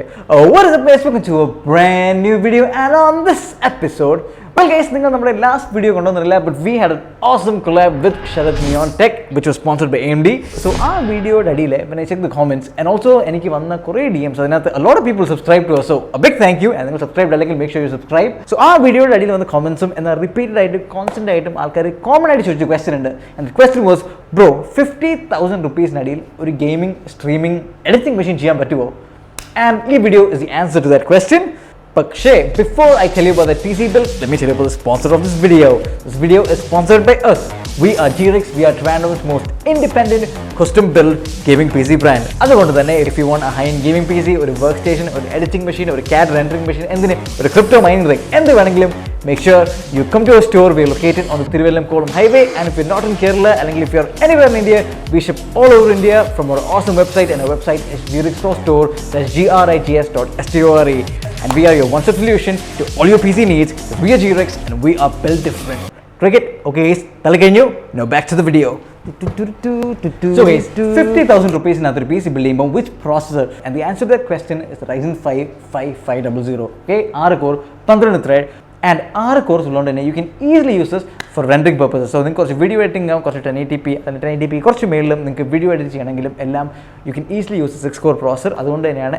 What is up guys, welcome to a brand new video, and on this episode, well guys, you know, our last video but we had an awesome collab with Sharat Neon Tech, which was sponsored by AMD. So our video, when I checked the comments, and also DMs, so a lot of people subscribe to us, so a big thank you, and then subscribe, make sure you subscribe. So our video on the comments, and a repeated item, constant item, common question, and the question was, bro, 50,000 rupees nadil, or gaming, streaming, editing machine cheyyan. And this video is the answer to that question. But before I tell you about the PC build, let me tell you about the sponsor of this video. This video is sponsored by us. We are Grigs. We are Toronto's most independent custom build gaming PC brand. If you want a high-end gaming PC, or a workstation, or an editing machine, or a CAD rendering machine, or a crypto mining rig, make sure you come to our store. We are located on the Thiruvallam-Kollam highway, and if you're not in Kerala, and if you're anywhere in India, we ship all over India from our awesome website, and our website is Grigs.store. That's grigs.store. And we are your one-stop solution to all your PC needs. We are Grigs, and we are built different. Cricket, okay guys, now back to the video. So guys, 50,000 rupees in another PC building, which processor? And the answer to that question is the Ryzen 5 5500. Okay, 6 core, 12 thread, and 6 cores you can easily use this for rendering purposes. So then video editing, 1080p, and 1080p, video editing, you can easily use the 6-core processor,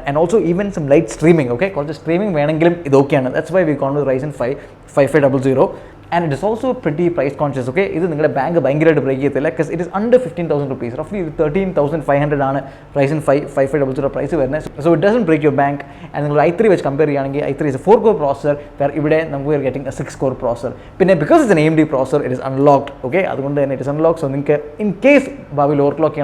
and also even some light streaming. Okay, streaming is okay. That's why we gone with Ryzen 5 5500. And it is also pretty price conscious. Okay, this is a bank because it is under 15,000 rupees, roughly 13,500 Ryzen 5 5500 price. So it doesn't break your bank. And i3 which compare i3 is a 4-core processor, where we are getting a 6-core processor. Because it's an AMD processor, it is unlocked. Okay, it is unlocked. So in case Babi overclock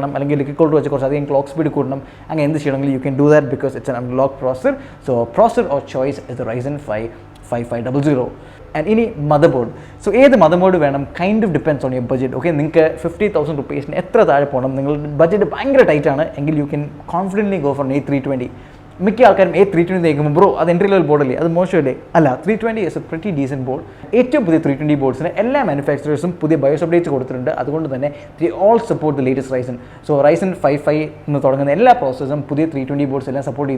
clock speed you can do that because it's an unlocked processor. So processor of choice is the Ryzen 5 5500. And any motherboard. So the motherboard kind of depends on your budget. Okay, 50,000 rupees budget is tight, and you can confidently go for an A320. A320 bro, that's entry level board. That's most 320 is a pretty decent board. 320 boards, all manufacturers have BIOS updates. They all support the latest Ryzen. So Ryzen 5 all processors 320 boards support.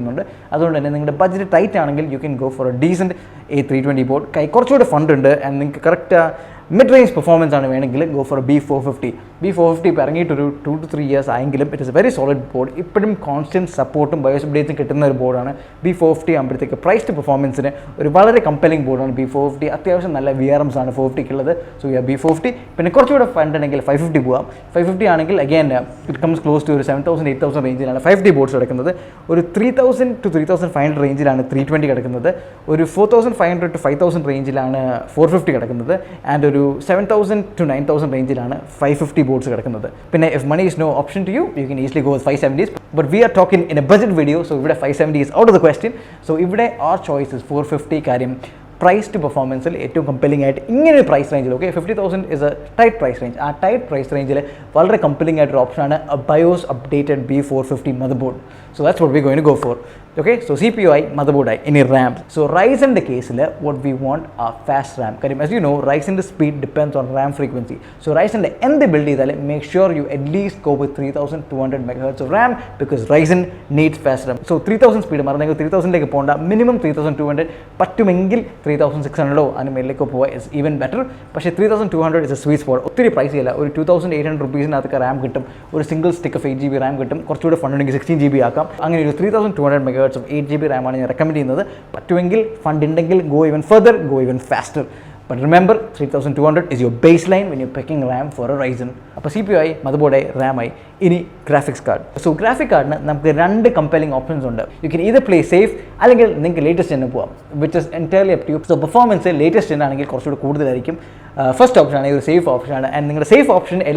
That's budget tight, you can go for a decent A320 board. It's fun and correct mid-range performance, go for a B450. B450 to 2 to 3 years, it is a very solid board. It's constant support and BIOS updates board. B450 price to performance is a very compelling board on B450. VRMs are 450. So we have B450. When you have 550, 550 again it comes close to 7,000, 8,000 range. 550 boards 3,000 to 3,500 range 320, 4,500 to 5,000 range 450, and 7,000 to 9,000 range 550 boards. If money is no option to you, you can easily go with 570s. But we are talking in a budget video, so if 570 is out of the question. So if our choice is 450 price to performance compelling at price range. Okay, 50,000 is a tight price range. A tight price range very compelling at option a BIOS updated B450 motherboard. So that's what we're going to go for. Okay, so CPU motherboard any RAM. So Ryzen the case what we want are fast RAM. As you know, Ryzen the speed depends on RAM frequency. So Ryzen the end build make sure you at least go with 3,200 MHz of RAM, because Ryzen needs fast RAM. So 3,000 speed 3,000 minimum 3,200, but to mingle 3,600 is even better. But 3,200 is a sweet spot. Price 2,800 rupees RAM, or a single stick of 8 GB RAM, 16 GB 3,200 MHz of 8 GB RAM I recommend. But to fund go even further, go even faster. But remember, 3,200 is your baseline when you're picking RAM for a Ryzen. CPU, motherboard, RAM, any graphics card. So graphic card, we have two compelling options. You can either play safe or latest gen, which is entirely up to you. So performance latest gen first option is safe option, and the safe option is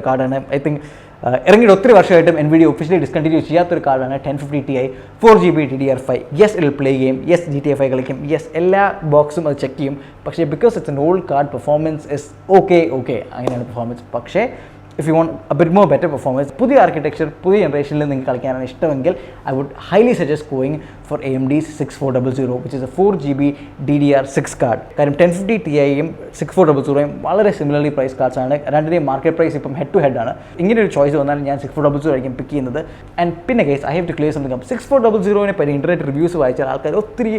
card. I think NVIDIA officially discontinued the card 1050 Ti, 4GB DDR5. Yes, it will play game. Yes, GTA 5 yes, all boxes will check. But because it's an old card, performance is okay. Performance. if you want a bit more better performance, പുതിയ architecture, പുതിയ generationൽ നിങ്ങൾക്ക് കളിക്കാനാണ് ഇഷ്ടമെങ്കിൽ I would highly suggest going for AMD's 6400, which is a 4GB DDR6 card. കാര്യം 1050 Tiയും 6400 വളരെ similarly price cards ആണ്. രണ്ടിൻ്റെയും market price ഇപ്പം head to head ആണ്. ഇങ്ങനെ ഒരു ചോയ്സ് വന്നാൽ ഞാൻ 6400 ആയിരിക്കും പിക്ക് ചെയ്യുന്നത്. ആൻഡ് പിന്നെ case I have to clear something. 6400നെ പറ്റി ഇന്റർനെറ്റ് റിവ്യൂസ് വായിച്ചാൽ ആൾക്കാർ ഒത്തിരി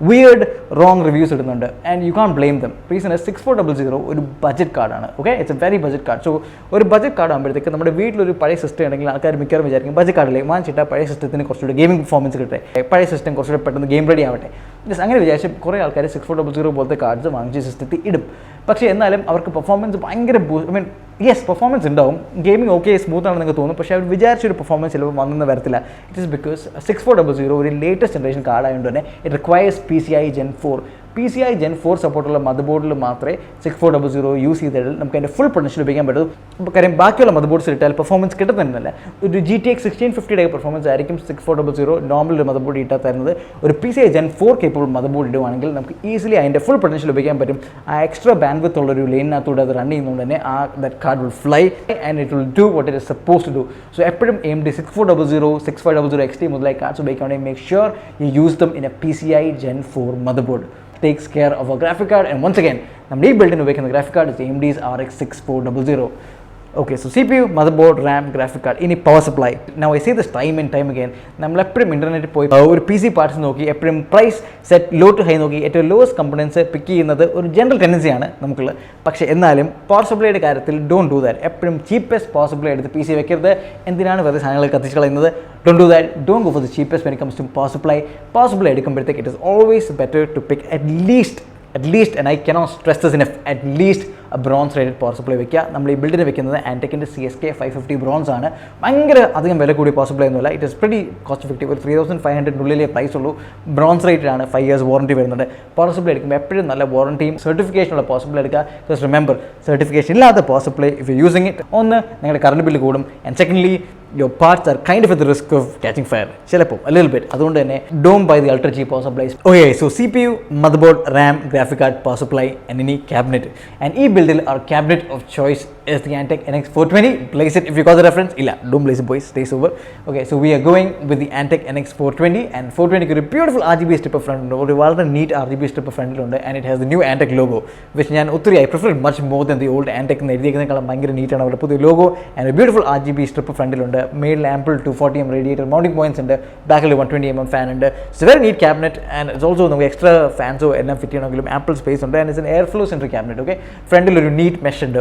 വിയേർഡ് റോങ് റിവ്യൂസ് ഇടുന്നുണ്ട്. And you can't blame them. Reason 6400 ഒരു ബഡ്ജറ്റ് കാർഡാണ്. Okay, it's a very budget card. So ഒരു ബഡ്ജറ്റ് കാർഡ് ആകുമ്പോഴത്തേക്ക് നമ്മുടെ വീട്ടിലൊരു പഴയ സിസ്റ്റം ഉണ്ടെങ്കിൽ ആൾക്കാർ മിക്കവാറും വിചാരിക്കും ബഡ്ജറ്റ് കാർഡിലെ വാങ്ങിച്ചിട്ട് പഴയ സിസ്റ്റത്തിന് കുറച്ചുകൂടി ഗെയിമിംഗ് പെർഫോമൻസ് കിട്ടെ, പഴയ സിസ്റ്റം കുറച്ചുകൂടി പെട്ടെന്ന് ഗെയിം റെഡി ആവട്ടെ. ജസ്റ്റ് അങ്ങനെ വിചാരിച്ച് കുറേ ആൾക്കാർ 6400 പോലത്തെ കാർഡ്സ് വാങ്ങിച്ച് സിസ്റ്റത്തിൽ ഇടും. പക്ഷേ എന്നാലും അവർക്ക് പെർഫോമൻസ് ഭയങ്കര ഐ മീൻ യെസ് പെർഫോമൻസ് ഉണ്ടാവും, ഗെയിമിംഗ് ഓക്കെ സ്മൂത്ത് ആണെന്ന് നിങ്ങൾക്ക് തോന്നും. പക്ഷേ അവർ വിചാരിച്ചൊരു പെർഫോമൻസ് ചിലപ്പോൾ വന്നെന്ന് വരത്തില്ല. ഇറ്റ് ഇസ് ബിക്കോസ് 6400 ഒരു ലേറ്റസ്റ്റ് ജനറേഷൻ കാർഡ് ആയതുകൊണ്ട് തന്നെ it requires PCI Gen 4. PCI Gen 4 സപ്പോർട്ടുള്ള മദർബോർഡിൽ മാത്രമേ 6400 യൂസ് ചെയ്താൽ നമുക്ക് അതിൻ്റെ ഫുൾ പൊട്ടൻഷ്യൽ ഉപയോഗിക്കാൻ പറ്റും. കാര്യം ബാക്കിയുള്ള മദർബോർഡ്സ് ഇട്ടാൽ പെർഫോമൻസ് കിട്ടുന്നില്ല. ഒരു GTX 1650 പെർഫോമൻസ് ആയിരിക്കും 6400 നോർമൽ ഒരു മദർബോർഡ് ഇട്ടാൽ തരുന്നത്. ഒരു PCI Gen 4 കേപ്പബിൾ മദർബോർഡ് ഇടുവാണെങ്കിൽ നമുക്ക് ഈസിലി അതിൻ്റെ ഫുൾ പൊട്ടൻഷ്യൽ ഉപയോഗിക്കാൻ പറ്റും. ആ എക്സ്ട്രാ ബാൻഡ്വിത്ത് ഉള്ളൊരു ലെയിനകത്തൂടെ അത് റൺ ചെയ്യുന്നതുകൊണ്ട് തന്നെ ആ that card will fly and it will do what it is suppose to do. So എപ്പോഴും AMD 6400, 6500 XT മുതലായി കാർഡ്സ് ഉപയോഗിക്കുകയാണെങ്കിൽ make sure you use them in a PCI Gen 4 motherboard. Takes care of a graphic card, and once again നമ്മുടെ ഈ ബിൽഡിന് ഉപയോഗിക്കുന്ന graphic card is AMD's RX 6400. Okay, so CPU, motherboard, RAM, graphic card, ഇനി power supply. Now I say this time and time again, നമ്മളെപ്പോഴും ഇൻ്റർനെറ്റിൽ പോയി ഒരു PC parts നോക്കി എപ്പോഴും price set low to high നോക്കി ഏറ്റവും ലോവസ്റ്റ് കമ്പണൻസ് പിക്ക് ചെയ്യുന്നത് ഒരു ജനറൽ ടെൻഡൻസിയാണ് നമുക്കുള്ളത്. പക്ഷേ എന്നാലും പവർ സപ്ലൈയുടെ കാര്യത്തിൽ ഡോണ്ട് ഡു ദാറ്റ്. എപ്പോഴും ചീപ്പസ്റ്റ് പവർ സപ്ലൈ എടുത്ത് PC വെക്കരുത്. എന്തിനാണ് വെറുതെ സാധനങ്ങൾ കത്തിച്ച് കളയുന്നത്? Don't do that. Don't go for the cheapest when it comes to power supply. Power supply എടുക്കുമ്പോഴത്തേക്ക് it is always better to pick at least, and I cannot stress this enough, at least a bronze rated power supply വെക്കുക. നമ്മൾ ഈ ബിൽഡിന് വെക്കുന്നത് ആൻടെക്കിൻ്റെ CSK 550 bronze ആണ്. ഭയങ്കര അധികം വില കൂടിയ power supply ഒന്നുമില്ല. It is pretty cost effective. ഒരു 3500 പ്രൈസ് ഉള്ളൂ. ബ്രോൺസ് റേറ്റഡ് ആണ്. 5 years വാറണ്ടി വരുന്നുണ്ട്. പവർ സപ്ലൈ എടുക്കുമ്പോൾ എപ്പോഴും നല്ല വാറണ്ടിയും സർട്ടിഫിക്കേഷനുള്ള പവർ സപ്ലൈ എടുക്കുക. ജസ്റ്റ് റിമെമ്പർ, സർട്ടിഫിക്കേഷൻ ഇല്ലാത്ത power supply if you using it, ഒന്ന് നിങ്ങളുടെ കറണ്ട് ബില്ല് കൂടും, and secondly your parts are kind of at the risk of catching fire. ചിലപ്പോൾ a little bit. അതുകൊണ്ട് തന്നെ don't buy the ultra cheap power supplies. Okay, so CPU, motherboard, RAM, graphic card, power supply, and any cabinet. And ഈ build our cabinet of choice is the Antec NX 420. Place it if you got the reference. ഇല്ല, don't place it boys, stay sober. Okay, so we are going with the Antec NX 420, and 420 ഒരു beautiful RGB strip front ഉണ്ട്. ഒരു വളരെ neat RGB strip ഫ്രണ്ടിലുണ്ട്, and it has the new Antec logo, which ഞാൻ ഒത്തിരി I prefer it much more than the old Antec എന്ന് എഴുതിയേക്കുന്നതിനേക്കാളും ഭയങ്കര നീറ്റാണ് അവരുടെ പുതിയ logo, and a beautiful RGB strip ഫ്രണ്ടിലുണ്ട്. Made ample 240mm radiator mounting points ഉണ്ട്. ബാക്കിൽ 120mm fan ഉണ്ട്. It's a very neat cabinet, and it's also നമുക്ക് extra ഫാൻസോ എല്ലാം fit ചെയ്യണമെങ്കിലും ആമ്പിൾ സ്പേസ് ഉണ്ട്, and it's an air flow centric cabinet. Okay, ഫ്രണ്ടിൽ ഒരു NEET mesh ഉണ്ട്.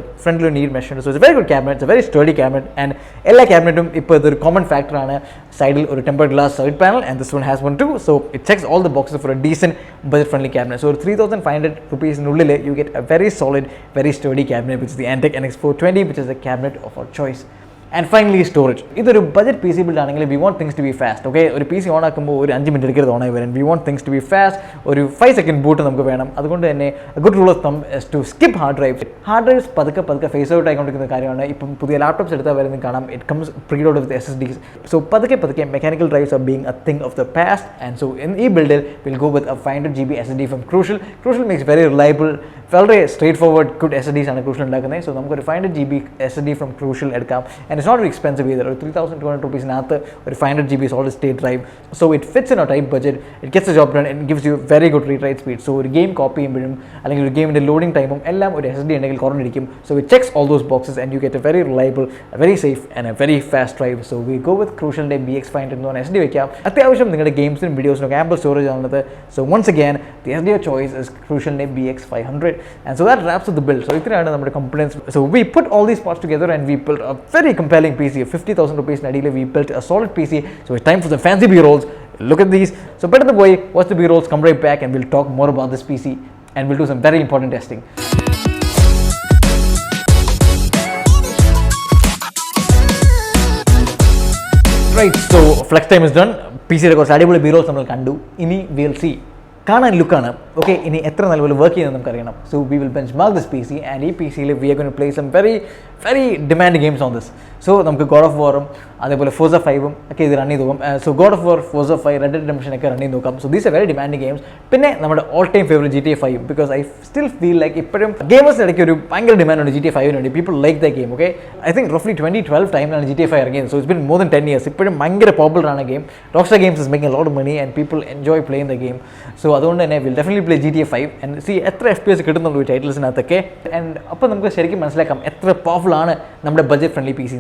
So it's a very good cabinet. It's a very sturdy cabinet, and എല്ലാ ക്യാബിനറ്റും ഇപ്പോൾ ഇതൊരു കോമൺ ഫാക്ടർ ആണ്. സൈഡിൽ ഒരു tempered glass side panel, and this one has one too. So it checks all the boxes for a decent budget friendly cabinet. So 3500 rupees-നുള്ളിൽ you get a very solid, very sturdy cabinet, which is the Antec NX 420, which is the cabinet of our choice. And finally, storage. ഇതൊരു budget PC build ആണെങ്കിൽ we want things to be fast. Okay, ഒരു PC on ആക്കുമ്പോൾ ഒരു 5 minute എടുക്കരുത് ഓണായി വരാൻ. We want things to be fast. ഒരു 5 second boot നമുക്ക് വേണം. അതുകൊണ്ട് തന്നെ good rule of thumb is to skip hard drives. പതുക്കെ ഫേസ് ഔട്ട് ആയിക്കൊണ്ടിരിക്കുന്ന കാര്യമാണ്. ഇപ്പം പുതിയ ലാപ്ടോപ്സ് എടുത്താൽ വരുന്നത് കാണാം, it comes preload with SSDs. So പതുക്കെ mechanical drives are being A thing of the past, and so in ഈ ബിൽഡിൽ will go with a 500GB SSD from Crucial. Makes very reliable, വളരെ സ്ട്രേറ്റ് ഫോർവേഡ് ഗുഡ് SSDs ആണ് Crucial ഉണ്ടാക്കുന്നത്. So നമുക്കൊരു 500GB SSD from Crucial എടുക്കാം, and it's not very expensive either. 3200 rupees-നകത്ത് ഒരു 500GB solid state drive. So it fits in a tight budget. It gets the job done and gives you very good read-write speed. So ഒരു game copy ചെയ്യുമ്പോഴും അല്ലെങ്കിൽ ഒരു ഗെയിമിൻ്റെ loading ടൈമും എല്ലാം ഒരു SSD ഉണ്ടെങ്കിൽ കുറഞ്ഞിരിക്കും. So it checks all those boxes and you get a very reliable, a very safe and a very fast drive. So we go with ക്രൂഷ്യലിൻ്റെ BX500 എന്ന് പറഞ്ഞ SSD വയ്ക്കാം. അത്യാവശ്യം നിങ്ങളുടെ ഗെയിംസിനും വീഡിയോസിനും ആമ്പിൾ സ്റ്റോറേജ് ആണുള്ളത്. So once again, the SSD of choice is ക്രൂഷ്യലിൻ്റെ BX500. And so that wraps up the build. So ഇത്രയാണ് നമ്മുടെ components. So we put all these parts together and we built a very compelling PC. 50,000 rupees Nadile, we built a solid PC. So it's time for some fancy B-rolls. Look at these. So better the boy, watch the B-rolls, come right back and we'll talk more about this PC and we'll do some very important testing. Right, so flex time is done. PC records അടിപൊളി B-rolls നമ്മൾ കണ്ടു. ഇനി we'll see. കാണാൻ ലുക്കാണ്. Okay, ഇനി എത്ര നല്ലപോലെ work ചെയ്യുന്നത് നമുക്കറിയണം. So we will benchmark this PC, and ഈ PCയിൽ we are going to play some very very demanding games on this. So നമുക്ക് God of War അതേപോലെ Forza 5 ഒക്കെ ഇത് റൺ ചെയ്ത് നോക്കാം. So God of War, Forza 5, Red Dead Redemption ഒക്കെ run ചെയ്ത് നോക്കാം. So these are very demanding games. പിന്നെ നമ്മുടെ all time favorite GTA 5 because I still feel like ഇപ്പോഴും ഗെയിമേഴ്സിന് ഇടയ്ക്ക് ഒരു ഭയങ്കര ഡിമാൻഡ് ഉണ്ട് GTA 5 വേണ്ടി. People like that game. Okay, I think roughly 2012 ടൈമിലാണ് GTA 5 ഇറങ്ങിയത്. So it's been more than 10 years. ഇപ്പോഴും ഭയങ്കര പോപ്പുലർ ആണ് game. Rockstar Games is making a lot of money and people enjoy playing the game. So അതുകൊണ്ട് തന്നെ we'll definitely play GTA 5 and see എത്ര FPS കിട്ടുന്നുള്ളൂ ഈ ടൈറ്റിൽസിനകത്തൊക്കെ. And അപ്പോൾ നമുക്ക് ശരിക്കും മനസ്സിലാക്കാം എത്ര പവർഫുൾ ആണ് നമ്മുടെ budget friendly PC.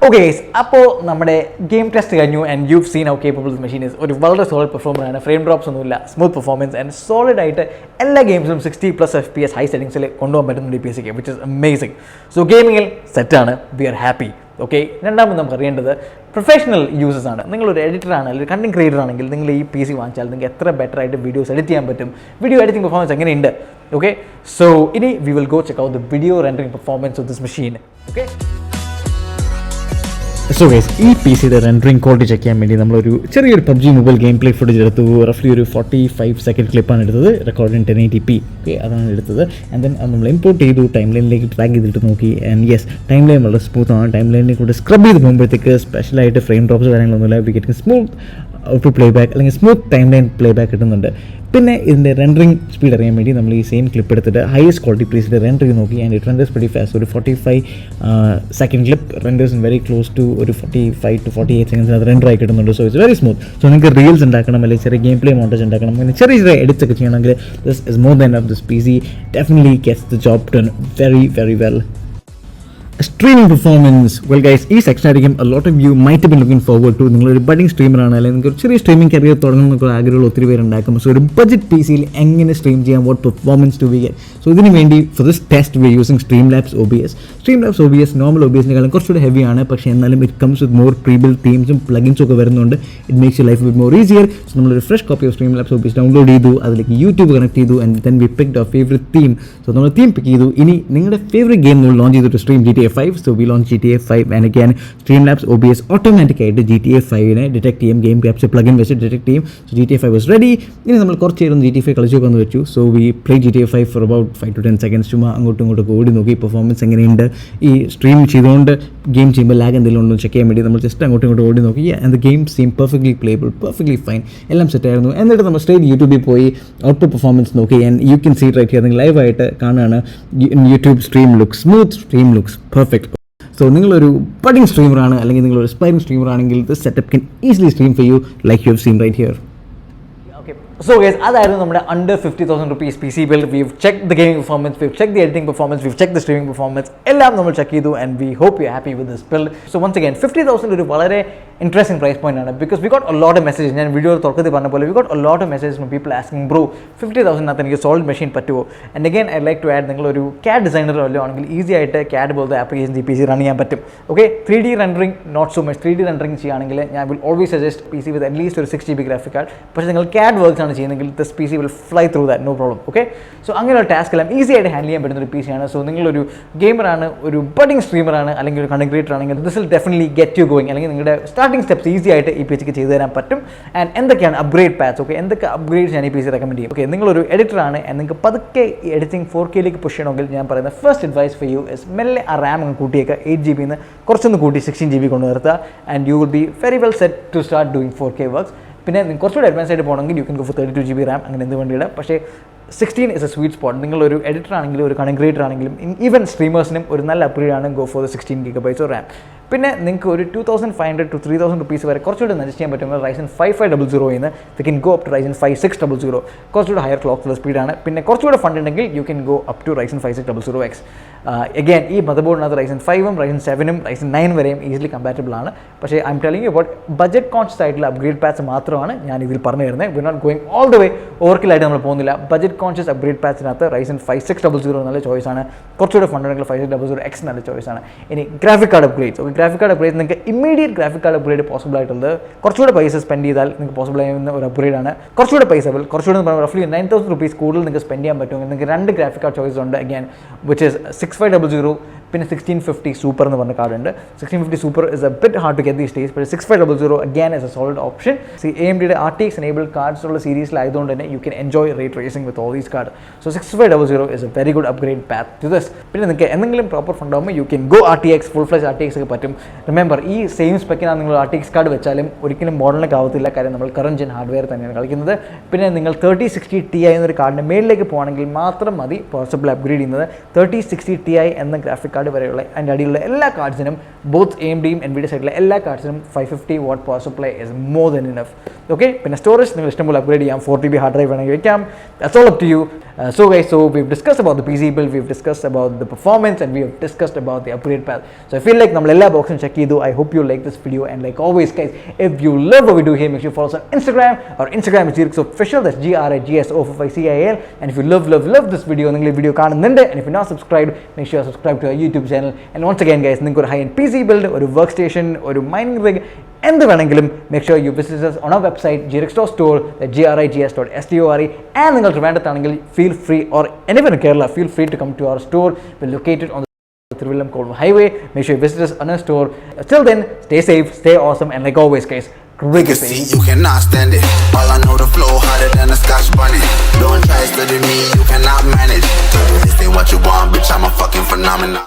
Okay guys, അപ്പോൾ നമ്മുടെ ഗെയിം ടെസ്റ്റ് കഴിഞ്ഞു and you seen how capable this machine is. ഒരു വളരെ സോളിഡ് പെർഫോമർ ആണ്, ഫ്രെയിം ഡ്രോപ്സ് ഒന്നുമില്ല, സ്മൂത്ത് പെർഫോമൻസ് ആൻഡ് സോളിഡ് ആയിട്ട് എല്ലാ ഗെയിംസിലും 60+ FPS ഹൈ സെറ്റിംഗ്സിൽ കൊണ്ടുപോകാൻ പറ്റുന്നുണ്ട് ഈ PC-ക്ക്, വിച്ച് ഇസ് അമേസിങ്. സോ ഗെയിമിങ്ങിൽ സെറ്റാണ്, വി ആർ ഹാപ്പി. ഓക്കെ, രണ്ടാമത് നമുക്ക് അറിയേണ്ടത് പ്രൊഫഷണൽ യൂസേഴ്സ് ആണ്. നിങ്ങളൊരു എഡിറ്റർ ആണ് അല്ലെങ്കിൽ കണ്ടന്റ് ക്രിയേറ്റർ ആണെങ്കിൽ നിങ്ങൾ ഈ PC വാങ്ങിച്ചാൽ നിങ്ങൾക്ക് എത്ര ബെറ്റർ ആയിട്ട് വീഡിയോസ് എഡിറ്റ് ചെയ്യാൻ പറ്റും, വീഡിയോ എഡിറ്റിംഗ് പെർഫോമൻസ് എങ്ങനെയുണ്ട്. ഓക്കെ, സോ ഇനി we will go check out the video rendering performance of this machine. Okay, so guys, ഈ PC-യുടെ റെൻഡറിംഗ് ക്വാളിറ്റി ചെക്ക് ചെയ്യാൻ വേണ്ടി നമ്മളൊരു ചെറിയൊരു PUBG mobile game play footage എടുത്തു. റഫ്ലി ഒരു 45 സെക്കൻഡ് ക്ലിപ്പാണ് എടുത്തത്, റെക്കോർഡ് ഇൻ 1080p. ഓക്കെ, അതാണ് എടുത്തത്. ആൻഡ് ദെൻ അത് നമ്മൾ ഇമ്പോർട്ട് ചെയ്തു, ടൈം ലൈനിലേക്ക് ട്രാക്ക് ചെയ്തിട്ട് നോക്കി. ആൻഡ് യെസ്, ടൈം ലൈൻ വളരെ സ്മൂത്ത് ആണ്. ടൈം ലൈനിനെ കൂടെ സ്ക്രബ് ചെയ്ത് പോകുമ്പോഴത്തേക്ക് സ്പെഷ്യലായിട്ട് ഫ്രെയിം ഡ്രോപ്സ് കാര്യങ്ങളൊന്നുമില്ല. We getting smooth out playback അല്ലെങ്കിൽ smooth timeline playback കിട്ടുന്നുണ്ട്. പിന്നെ ഇതിൻ്റെ റെൻഡറിംഗ് സ്പീഡ് അറിയാൻ വേണ്ടി നമ്മൾ ഈ സെയിം ക്ലിപ്പ് എടുത്തിട്ട് ഹയസ്റ്റ് ക്വാളിറ്റി പ്ലേസിൽ റെൻഡർ ചെയ്ത് നോക്കി. And it renders very fast. ഒരു 45 second clip renders very close to ഒരു 45 to 48 സെക്കൻഡ്സ് അത് റെൻഡർ ആയി കിട്ടുന്നുണ്ട്. So it's very smooth. So നിങ്ങൾക്ക് റീൽസ് ഉണ്ടാക്കണം അല്ലെങ്കിൽ ചെറിയ ഗെയിം പ്ലേ മോണ്ടേജ് ഉണ്ടാക്കണം, അങ്ങനെ ചെറിയ ചെറിയ എഡിറ്റ്സ് ഒക്കെ ചെയ്യണമെങ്കിൽ this is more than of this PC definitely gets the job done very very well. Streaming performance. Well guys, ഈ സെക്ഷൻ ആയിരിക്കും a lot of you might have been looking forward to. നിങ്ങളൊരു budding സ്ട്രീമറാണ് അല്ലെങ്കിൽ നിങ്ങൾക്ക് ഒരു ചെറിയ streaming career തുടങ്ങുന്ന ആഗ്രഹമുള്ള ഒത്തിരി പേരുണ്ടാക്കും. സോ ഒരു ബഡ്ജറ്റ് PC-യിൽ എങ്ങനെ സ്ട്രീം ചെയ്യാം, what performance do we get. So ഇതിന് വേണ്ടി for this test we using Streamlabs OBS. Streamlabs OBS normal OBS-നെക്കാളും കുറച്ചുകൂടി ഹെവിയാണ്, പക്ഷേ എന്നാലും it comes with more prebuilt തീംസും പ്ലഗിൻസും ഒക്കെ വരുന്നുണ്ട്. It makes you life with more easier. So നമ്മളൊരു fresh copy of Streamlabs OBS download ചെയ്തു, അതിലേക്ക് യൂട്യൂബ് കണക്ട് ചെയ്തു and then we picked our favourite theme. So നമ്മൾ തീം പിക്ക് ചെയ്തു. ഇനി നിങ്ങളുടെ ഫേവറേറ്റ് ഗെയിം നമ്മൾ ലോഞ്ച് ചെയ്തിട്ട് stream GTA 5. So we launch GTA 5 and again Streamlabs OBS ഓട്ടോമാറ്റിക്കായിട്ട് GTA 5-നെ ഡിറ്റക്ട് ചെയ്യും, ഗെയിം ക്യാപ്ചർ പ്ലഗിൻ വെച്ച് ഡിറ്റക്ട് ചെയ്യും. So GTA 5 was ready. ഇനി നമ്മൾ കുറച്ച് നേരം GTA 5 കളിച്ചു നോക്കാമെന്ന് വെച്ചു. So we play GTA 5 for about 5 to 10 seconds. ചുമ്മാ അങ്ങോട്ടും ഇങ്ങോട്ടും ഓടി നോക്കി പെർഫോമൻസ് എങ്ങനെയുണ്ട്. ഈ സ്ട്രീം ചെയ്തുകൊണ്ട് ഗെയിം ചെയ്യുമ്പോൾ ലാഗ് എന്തെങ്കിലും ഉണ്ടോ ചെക്ക് ചെയ്യാൻ വേണ്ടി നമ്മൾ ജസ്റ്റ് അങ്ങോട്ടും ഇങ്ങോട്ടും ഓടി നോക്കി. And the game seem perfectly playable, perfectly fine, എല്ലാം സെറ്റായിരുന്നു. എന്നിട്ട് നമ്മൾ സ്ട്രേറ്റ് യൂട്യൂബിൽ പോയി ഔട്ട്പുട്ട് പെർഫോമൻസ് നോക്കി. And you can see right here. നിങ്ങൾ ലൈവായിട്ട് കാണുകയാണ്. YouTube stream looks smooth, stream looks perfect. So നിങ്ങളൊരു ബഡിങ് സ്ട്രീമറാണ് അല്ലെങ്കിൽ നിങ്ങളൊരു അസ്പൈറിംഗ് സ്ട്രീമറാണെങ്കിൽ this setup can easily stream for you like you have seen right here. So guys, അതായിരുന്നു നമ്മുടെ under 50,000 rupees PC build. We've checked the gaming performance, we've checked the editing performance, we've checked the streaming performance. എല്ലാം നമ്മൾ check ചെയ്തു and we hope you're happy with this build. So once again, 50,000 ഒരു വളരെ interesting price point ആണ് because we got a lot of messages. ഞാൻ video തുറക്കത്തിൽ പറഞ്ഞ പോലെ we got a lot of messages from people asking bro 50,000 എനിക്ക് sold machine പറ്റുമോ. And again I'd like to add, നിങ്ങളൊരു CAD designer വല്ലതും ആണെങ്കിൽ easy ആയിട്ട് CAD പോലത്തെ ആപ്ലിക്കേഷൻസ് ഈ PC റൺ ചെയ്യാൻ പറ്റും. Okay, 3D rendering not so much. 3D rendering ചെയ്യുകയാണെങ്കിൽ ഞാൻ will always suggest PC with at least ഒരു 6 GB ഗ്രാഫിക് കാർഡ്. പക്ഷേ നിങ്ങൾ CAD വർക്ക്സ് ആണ് ചെയ്യുന്നെങ്കിൽ this PC will fly through that, no problem. Okay, so അങ്ങനെയുള്ള ടാസ്ക് എല്ലാം easy ആയിട്ട് ഹാൻഡിൽ ചെയ്യാൻ പറ്റുന്ന ഒരു PC ആണ്. സോ നിങ്ങളൊരു ഗെയിമറാണ്, ഒരു ബഡിങ് സ്ട്രീമറാണ് അല്ലെങ്കിൽ ഒരു കണ്ടന്റ് ക്രിയേറ്റർ ആണെങ്കിൽ this will definitely get you going. അല്ലെങ്കിൽ നിങ്ങളുടെ സ്റ്റാർട്ടിംഗ് സ്റ്റെപ്സ് ഈസി ആയിട്ട് ഈ PC-ക്ക് ചെയ്തു തരാൻ പറ്റും. ആൻഡ് എന്തൊക്കെയാണ് അപ്ഗ്രേഡ് പാത്സ്, ഓക്കെ, എന്തൊക്കെ അപ്ഗ്രേഡ്സ് ഞാൻ ഈ PC റെക്കമെൻഡ് ചെയ്യും. ഓക്കെ, നിങ്ങളൊരു എഡിറ്ററാണ് ആൻഡ് നിങ്ങൾക്ക് പതുക്കെ ഈ എഡിറ്റിംഗ് 4K-ലേക്ക് പുഷ് ചെയ്യണമെങ്കിൽ ഞാൻ പറയുന്ന first advice for you is മെല്ലെ ആ റാം അങ്ങ് കൂട്ടിയേക്കുക. 8 GB കുറച്ചൊന്ന് കൂട്ടി 16 GB കൊണ്ട് നിർത്തുക and you will be very well set to start doing 4K works. പിന്നെ നിങ്ങൾക്ക് കുറച്ചുകൂടി അഡ്വാൻസ് ആയിട്ട് പോകണമെങ്കിൽ you can go for 32 GB RAM, അങ്ങനെ എന്ത് വേണ്ടിയില്ല. പക്ഷേ 16 ഇസ് എ സ്വീറ്റ് സ്പോട്ട്. നിങ്ങളൊരു എഡിറ്റർ ആണെങ്കിലും ഒരു കണ്ടന്റ് ക്രിയേറ്റർ ആണെങ്കിലും ഈവൻ സ്ട്രീമേഴ്സിനും ഒരു നല്ല അപ്ഗ്രേഡ് ആണ് go for the 16 GB RAM. പിന്നെ നിങ്ങൾക്ക് ഒരു 2,500 to 3,000 rupees വരെ കുറച്ചുകൂടി അഡ്ജസ്റ്റ് ചെയ്യാൻ പറ്റുമ്പോൾ Ryzen 5500 we can go up to Ryzen 5600, കുറച്ചുകൂടി ഹയർ ക്ലോക്ക് ഫ്ലോ സ്പീഡാണ്. പിന്നെ കുറച്ചുകൂടി ഫണ്ട് ഉണ്ടെങ്കിൽ you can go up to Ryzen 5600X. again ഈ മദർബോർഡിനകത്ത് Ryzen 5ഉം Ryzen 7ഉം Ryzen 9 വരെയും ഈസിലി കമ്പാറ്റബിൾ ആണ്. പക്ഷേ I'm telling you about budget conscious ആയിട്ടുള്ള upgrade path മാത്രമാണ് ഞാൻ ഇതിൽ പറഞ്ഞു തരുന്നത്. We not going all the way ഓവർക്കിലായിട്ട് നമ്മൾ പോകുന്നില്ല. ബഡ്ജറ്റ് കോൺഷ്യസ് അപ്ഗ്രേഡ് പാച്ചിനകത്ത് Ryzen 5600 നല്ല ചോയ്സാണ്. കുറച്ചുകൂടെ ഫണ്ടാണെങ്കിൽ 5600X നല്ല ചോയ്സാണ്. ഇനി graphic card upgrades. Graphic card upgrade നിങ്ങൾക്ക് immediate graphic card upgrade possible ആയിട്ടുള്ളത് കുറച്ചുകൂടെ പൈസ സ്പെൻഡ് ചെയ്താൽ നിങ്ങൾക്ക് പോസിബിൾ ആയിരുന്ന ഒരു അപ്ഗ്രേഡാണ്. കുറച്ചുകൂടെ പൈസ കുറച്ചുകൂടെ റഫ്ലി 9000 rupees കൂടുതൽ നിങ്ങൾക്ക് സ്പെൻഡ് ചെയ്യാൻ പറ്റുമെങ്കിൽ നിങ്ങൾക്ക് രണ്ട് ഗ്രാഫിക് കാർഡ് ചോയ്സ് ഉണ്ട്. അഗൈൻ വിച്ച് ഇസ് 6500 പിന്നെ 1650 സൂപ്പർ എന്ന് പറഞ്ഞ കാർഡ് ഉണ്ട്. 1650 super is a bit hard to get these days, പക്ഷേ 6500 again is a solid option. AMDയുടെ RTX enabled cards ഉള്ള സീരീസിലായതുകൊണ്ട് തന്നെ you can enjoy ray tracing with all these card. So 6500 is a very good upgrade path to this. പിന്നെ നിങ്ങൾക്ക് എന്തെങ്കിലും proper ഫണ്ടാകുമ്പോൾ you can go RTX, full fledged RTX ഒക്കെ പറ്റും. Remember ഈ സെയിം സ്പെക്കിനാണ് നിങ്ങൾ RTX കാർഡ് വെച്ചാലും ഒരിക്കലും മോഡലിനൊക്കെ ആവത്തില്ല, കാര്യം നമ്മൾ കറന്റ് ജെൻ ഹാർഡ്വെയർ തന്നെയാണ് കളിക്കുന്നത്. പിന്നെ നിങ്ങൾ 3060 Ti എന്നൊരു കാർഡിൻ്റെ മേളിലേക്ക് പോകുകയാണെങ്കിൽ മാത്രം മതി പോസിബിൾ അപ്ഗ്രേഡ് ചെയ്യുന്നത്. 3060 Ti എന്ന ഗ്രാഫിക് കാർഡ് വരെയുള്ള അതിൻ്റെ അടിയിലുള്ള എല്ലാ കാർഡ്സിനും ബോത്ത് AMDയും NVIDIA സൈഡിലെ എല്ലാ കാർഡ്സിനും 550 watt power supply is more than enough. Okay, പിന്നെ സ്റ്റോറേജ് നിങ്ങൾ ഇഷ്ടംപോലെ അപ്ഗ്രേഡ് ചെയ്യാം. 4TB ഹാർഡ് ഡ്രൈവ് വേണമെങ്കിൽ വയ്ക്കാം. That's all up to you. So guys, so we've discussed about the PC build, we've discussed about the performance, and we have discussed about the upgrade path. So I feel like നമ്മൾ എല്ലാ ബോക്സും check ചെയ്തു. I hope you like this video, and like always guys, if you love what we do here, make sure you follow us on Instagram. Our Instagram is Grigs Official, that's GRIGSO45CIL. And if you love this video, നിങ്ങൾ ഈ video കാണുന്നുണ്ട്, and if you're not subscribed, make sure you subscribe to our YouTube channel. And once again guys, നിങ്ങൾക്ക് ഒരു high-end PC build, ഒരു work station, ഒരു mining rig എന്ത് വേണമെങ്കിലും make sure you visit us on our website Grigs.store, grigs.store. And നിങ്ങൾ ട്രിവാൻഡ്രത്താണെങ്കിൽ feel free, or anywhere in Kerala, feel free to come to our store. We're located on the Thiruvillam highway. Make sure you visit us on our store. Till then, stay safe, stay awesome, and like always guys, Grigs. You cannot stand it. All I know, the flow harder than a Scotch bunny. Don't try study me, you cannot manage. This ain't what you want, bitch, I'm a fucking phenomenon.